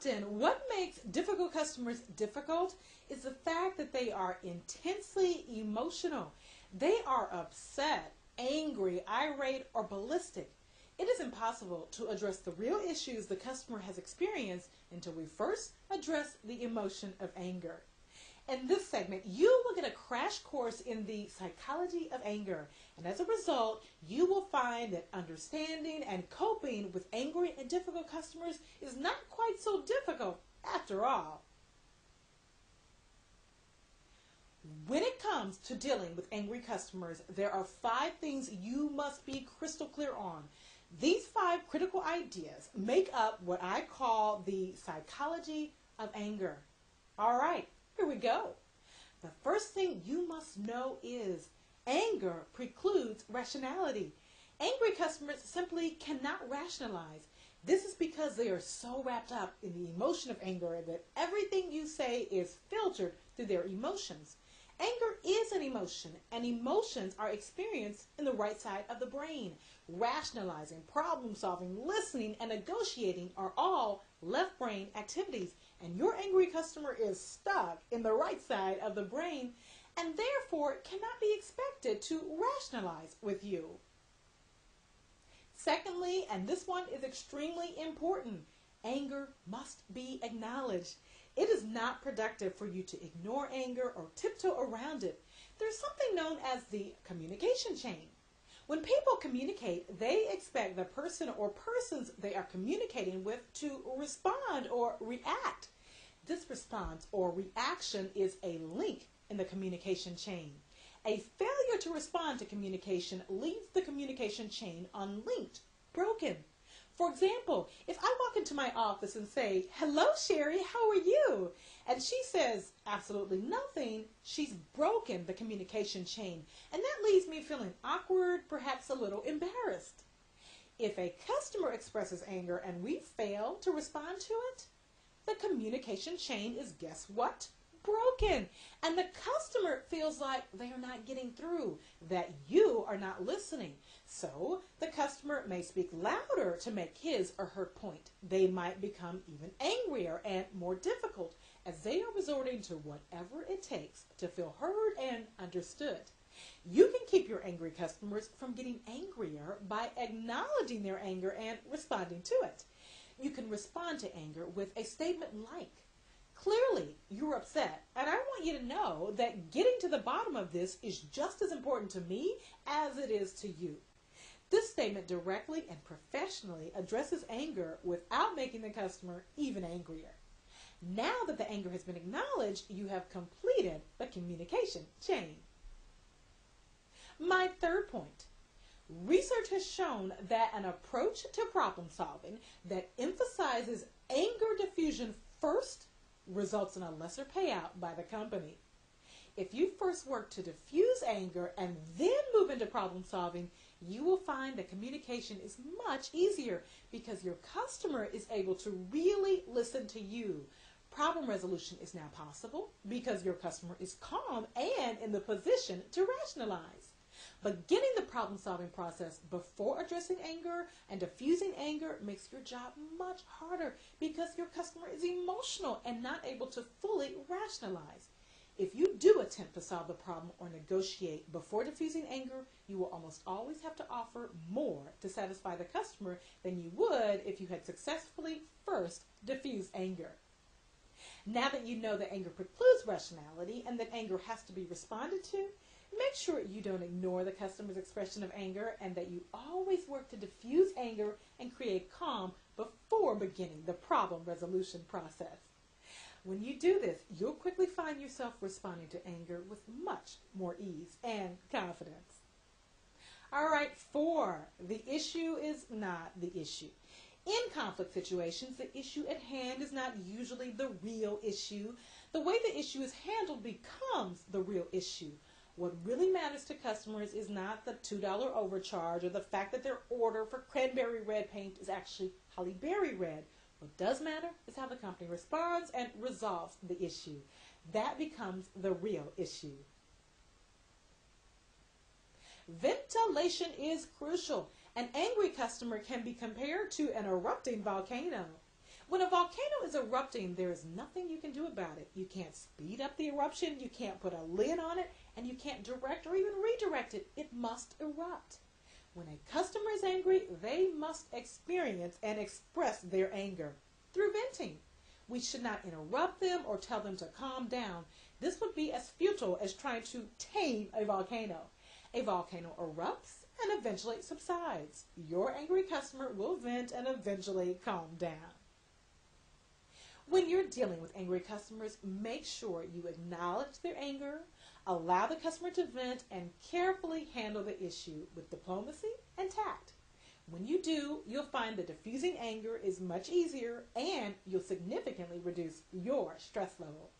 Often, what makes difficult customers difficult is the fact that they are intensely emotional. They are upset, angry, irate, or ballistic. It is impossible to address the real issues the customer has experienced until we first address the emotion of anger. In this segment, you will get a crash course in the psychology of anger, and as a result, you will find that understanding and coping with angry and difficult customers is not quite so difficult after all. When it comes to dealing with angry customers, there are 5 things you must be crystal clear on. These 5 critical ideas make up what I call the psychology of anger. All right. Here we go. The first thing you must know is anger precludes rationality. Angry customers simply cannot rationalize. This is because they are so wrapped up in the emotion of anger that everything you say is filtered through their emotions. Anger is an emotion, and emotions are experienced in the right side of the brain. Rationalizing, problem solving, listening, and negotiating are all left brain activities, and your angry customer is stuck in the right side of the brain and therefore cannot be expected to rationalize with you. Secondly, and this one is extremely important, anger must be acknowledged. It is not productive for you to ignore anger or tiptoe around it. There's something known as the communication chain. When people communicate, they expect the person or persons they are communicating with to respond or react. This response or reaction is a link in the communication chain. A failure to respond to communication leaves the communication chain unlinked, broken. For example, if I walk into my office and say, "Hello, Sherry, how are you?" and she says absolutely nothing, she's broken the communication chain, and that leaves me feeling awkward, perhaps a little embarrassed. If a customer expresses anger and we fail to respond to it, the communication chain is, guess what? Broken. And the customer feels like they are not getting through, that you are not listening. So the customer may speak louder to make his or her point. They might become even angrier and more difficult as they are resorting to whatever it takes to feel heard and understood. You can keep your angry customers from getting angrier by acknowledging their anger and responding to it. You can respond to anger with a statement like, "Clearly, you're upset, and I want you to know that getting to the bottom of this is just as important to me as it is to you." This statement directly and professionally addresses anger without making the customer even angrier. Now that the anger has been acknowledged, you have completed the communication chain. My third point. Research has shown that an approach to problem solving that emphasizes anger diffusion first results in a lesser payout by the company. If you first work to diffuse anger and then move into problem solving, you will find that communication is much easier because your customer is able to really listen to you. Problem resolution is now possible because your customer is calm and in the position to rationalize. But getting the problem-solving process before addressing anger and diffusing anger makes your job much harder because your customer is emotional and not able to fully rationalize. If you do attempt to solve the problem or negotiate before diffusing anger, you will almost always have to offer more to satisfy the customer than you would if you had successfully first diffused anger. Now that you know that anger precludes rationality and that anger has to be responded to, make sure you don't ignore the customer's expression of anger and that you always work to diffuse anger and create calm before beginning the problem resolution process. When you do this, you'll quickly find yourself responding to anger with much more ease and confidence. All right, 4. The issue is not the issue. In conflict situations, the issue at hand is not usually the real issue. The way the issue is handled becomes the real issue. What really matters to customers is not the $2 overcharge or the fact that their order for cranberry red paint is actually holly berry red. What does matter is how the company responds and resolves the issue. That becomes the real issue. Ventilation is crucial. An angry customer can be compared to an erupting volcano. When a volcano is erupting, there is nothing you can do about it. You can't speed up the eruption, you can't put a lid on it, and you can't direct or even redirect it. It must erupt. When a customer is angry, they must experience and express their anger through venting. We should not interrupt them or tell them to calm down. This would be as futile as trying to tame a volcano. A volcano erupts and eventually subsides. Your angry customer will vent and eventually calm down. When you're dealing with angry customers, make sure you acknowledge their anger, allow the customer to vent, and carefully handle the issue with diplomacy and tact. When you do, you'll find that diffusing anger is much easier and you'll significantly reduce your stress level.